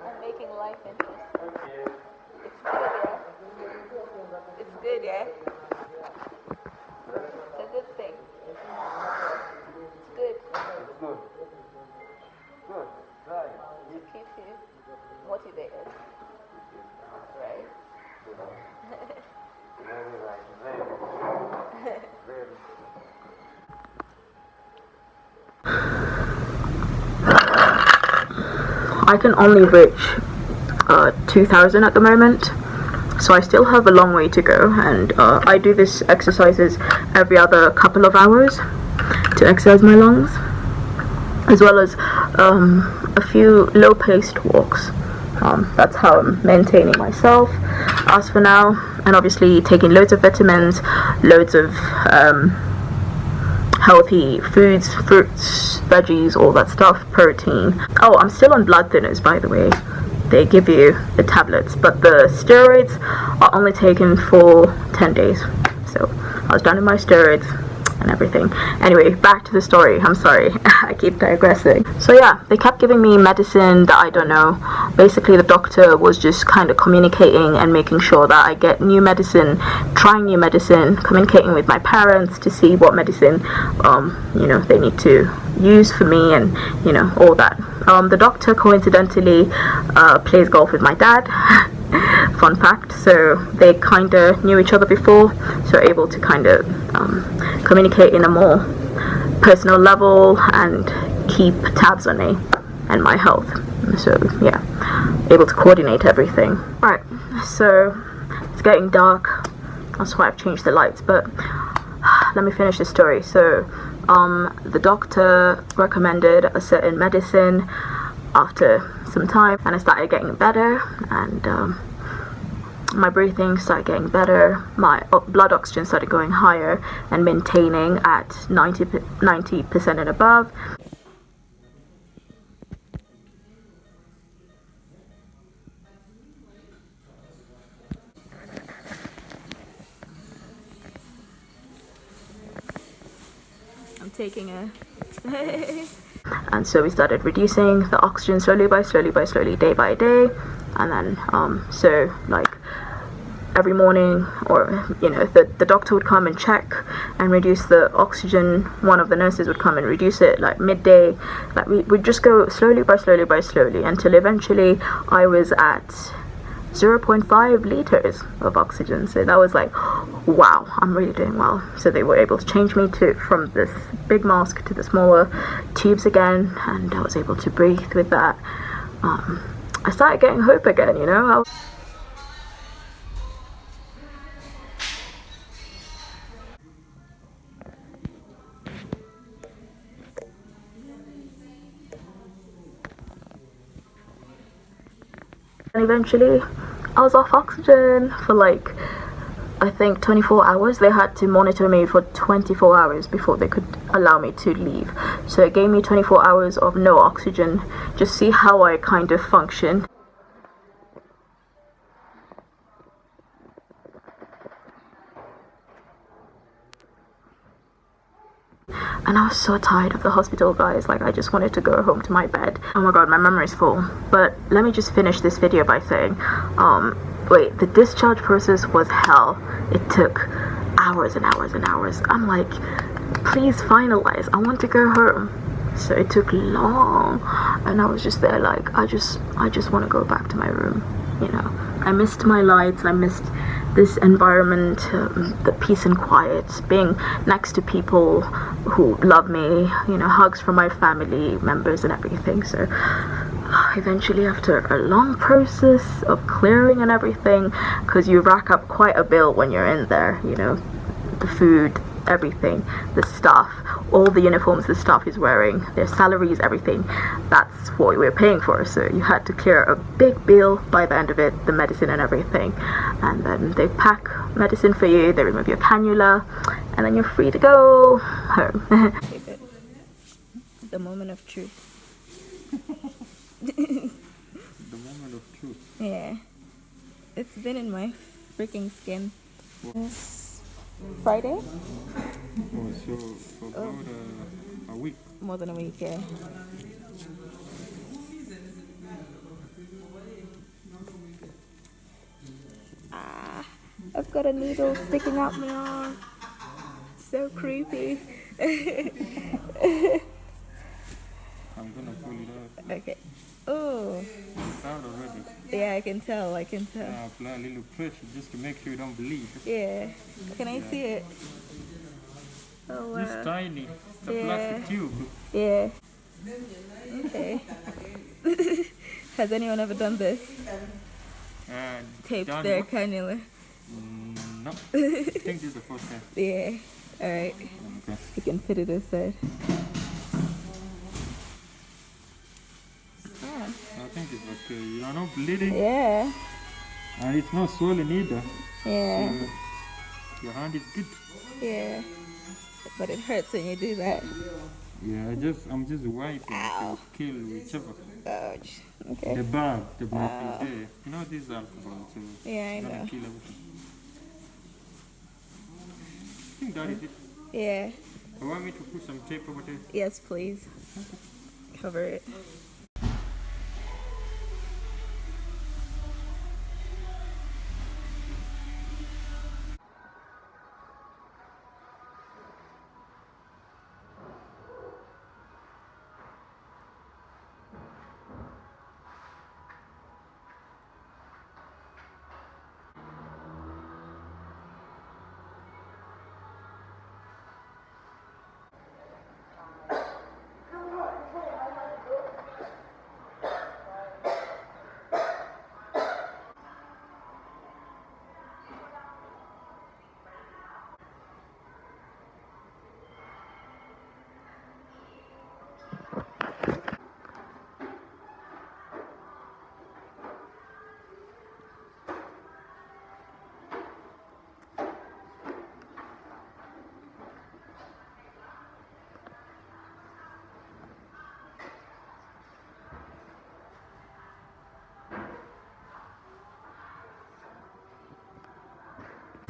I'm making life interesting. It's good, yeah? It's good, yeah? It's a good thing. It's good. It's good. Good. Right. To keep you motivated. Right? Very right. Very. Very. I can only reach 2,000 at the moment, so I still have a long way to go, and I do this exercises every other couple of hours to exercise my lungs, as well as a few low-paced walks. That's how I'm maintaining myself as for now, and obviously taking loads of vitamins, loads of healthy foods, fruits, veggies, all that stuff, protein. Oh, I'm still on blood thinners, by the way. They give you the tablets, but the steroids are only taken for 10 days. So I was done with my steroids and everything. Anyway, back to the story. I'm sorry, I keep digressing. So yeah, they kept giving me medicine that I don't know. Basically, the doctor was just kind of communicating and making sure that I get new medicine, trying new medicine, communicating with my parents to see what medicine, you know, they need to use for me, and you know, all that. The doctor coincidentally plays golf with my dad. Fun fact. So they kind of knew each other before, so able to kind of communicate in a more personal level and keep tabs on me and my health. So yeah, able to coordinate everything. Right, so it's getting dark, that's why I've changed the lights, but let me finish the story. So the doctor recommended a certain medicine after some time, and I started getting better, and my breathing started getting better, my blood oxygen started going higher and maintaining at 90% and above. I'm taking a and so we started reducing the oxygen slowly, day by day, and then so like every morning, or the doctor would come and check and reduce the oxygen. One of the nurses would come and reduce it like midday. Like we'd just go slowly until eventually I was at 0.5 liters of oxygen. So that was like, wow, I'm really doing well. So they were able to change me from this big mask to the smaller tubes again, and I was able to breathe with that. I started getting hope again, And eventually I was off oxygen for like, I think 24 hours. They had to monitor me for 24 hours before they could allow me to leave. So it gave me 24 hours of no oxygen, just see how I kind of function. And I was so tired of the hospital, guys. Like, I just wanted to go home to my bed. Oh my god, my memory's full. But let me just finish this video by saying, wait, the discharge process was hell. It took hours and hours and hours. I'm like, please finalize, I want to go home. So it took long, and I was just there like, I just want to go back to my room. I missed my lights, I missed this environment, the peace and quiet, being next to people who love me, hugs from my family members and everything. So eventually, after a long process of clearing and everything, because you rack up quite a bill when you're in there, the food, everything, the staff, all the uniforms the staff is wearing, their salaries, everything, that's what we're paying for. So you had to clear a big bill by the end of it, the medicine and everything, and then they pack medicine for you, they remove your cannula, and then you're free to go home. The moment of truth. The moment of truth. Yeah, it's been in my freaking skin. Friday? Oh, so for about a week. More than a week, yeah. I've got a needle sticking out my arm. So creepy. I'm gonna pull it out. Okay. Oh. It's out already. Yeah, I can tell. Apply a little pressure just to make sure you don't bleed. Yeah. Can I see it? Oh, wow. It's tiny. It's a plastic tube. Yeah. Okay. Has anyone ever done this? Taped their cannula? No. I think this is the first time. Yeah. Alright. Okay. You can put it aside. I think it's okay. You're not bleeding. Yeah. And it's not swollen either. Yeah. So your hand is good. Yeah. But it hurts when you do that. Yeah, I'm just wiping to kill whichever. Ouch. Okay. The bag is there. This is alcohol, so Yeah, I it's gonna know. kill everything. I think that is it. Yeah. You want me to put some tape over there? Yes, please. Cover it.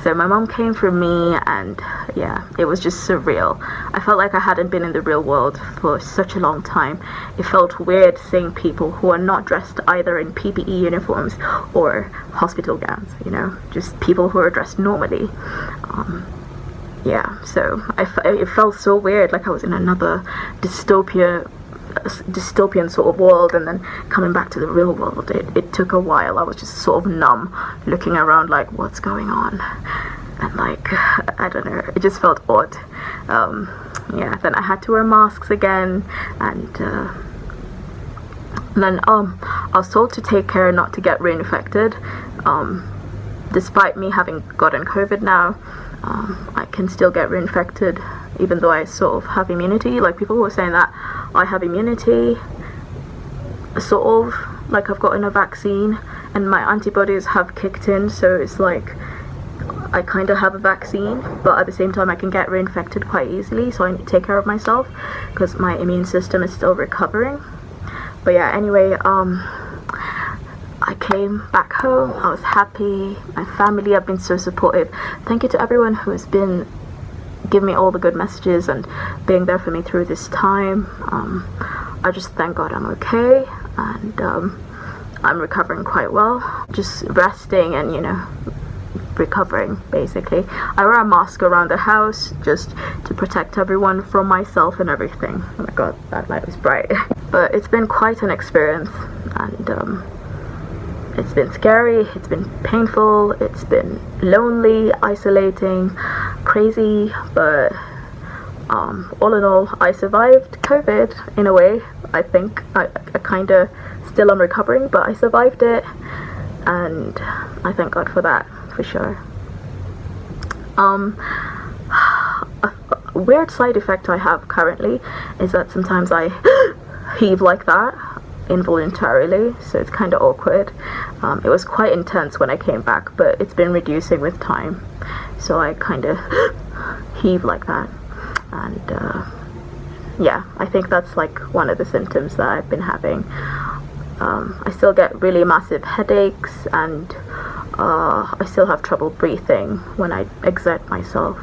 So my mom came for me, and yeah, it was just surreal. I felt like I hadn't been in the real world for such a long time. It felt weird seeing people who are not dressed either in PPE uniforms or hospital gowns, you know, just people who are dressed normally. Yeah, so it felt so weird, like I was in another dystopian sort of world, and then coming back to the real world, it took a while. I was just sort of numb, looking around like, what's going on? And like, I don't know, it just felt odd. Yeah, then I had to wear masks again, and then I was told to take care not to get reinfected. Despite me having gotten COVID now, I can still get reinfected, even though I sort of have immunity. Like, people were saying that I have immunity, sort of, like I've gotten a vaccine and my antibodies have kicked in, so it's like I kind of have a vaccine, but at the same time I can get reinfected quite easily, so I need to take care of myself because my immune system is still recovering. But yeah, anyway, I came back home. I was happy. My family have been so supportive. Thank you to everyone who has been giving me all the good messages and being there for me through this time. I just thank God I'm okay, and I'm recovering quite well. Just resting and, you know, recovering basically. I wear a mask around the house just to protect everyone from myself and everything. Oh my god, that light was bright. But it's been quite an experience, and it's been scary, it's been painful, it's been lonely, isolating, crazy, but all in all, I survived COVID in a way. I think I kind of still am recovering, but I survived it, and I thank God for that, for sure. A weird side effect I have currently is that sometimes I heave like that involuntarily, so it's kind of awkward. It was quite intense when I came back, but it's been reducing with time, so I kind of heave like that, and yeah, I think that's like one of the symptoms that I've been having. I still get really massive headaches, and I still have trouble breathing when I exert myself,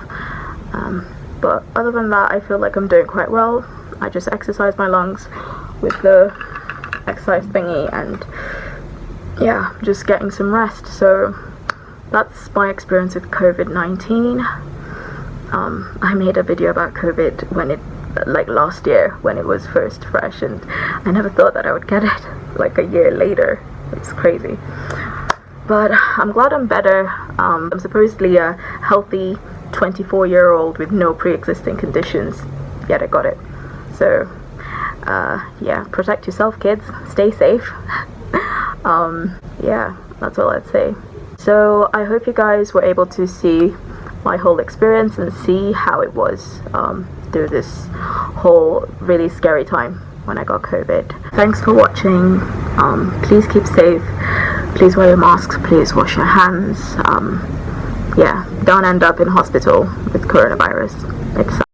but other than that, I feel like I'm doing quite well. I just exercise my lungs with the exercise thingy, and yeah, just getting some rest. So that's my experience with COVID-19. I made a video about COVID when it, like last year, when it was first fresh, and I never thought that I would get it like a year later. It's crazy, but I'm glad I'm better. I'm supposedly a healthy 24-year-old with no pre-existing conditions, yet I got it. So yeah, protect yourself, kids, stay safe. Yeah, that's all I'd say. So I hope you guys were able to see my whole experience and see how it was through this whole really scary time when I got COVID. Thanks for watching. Please keep safe, please wear your masks, please wash your hands. Yeah, don't end up in hospital with coronavirus. It's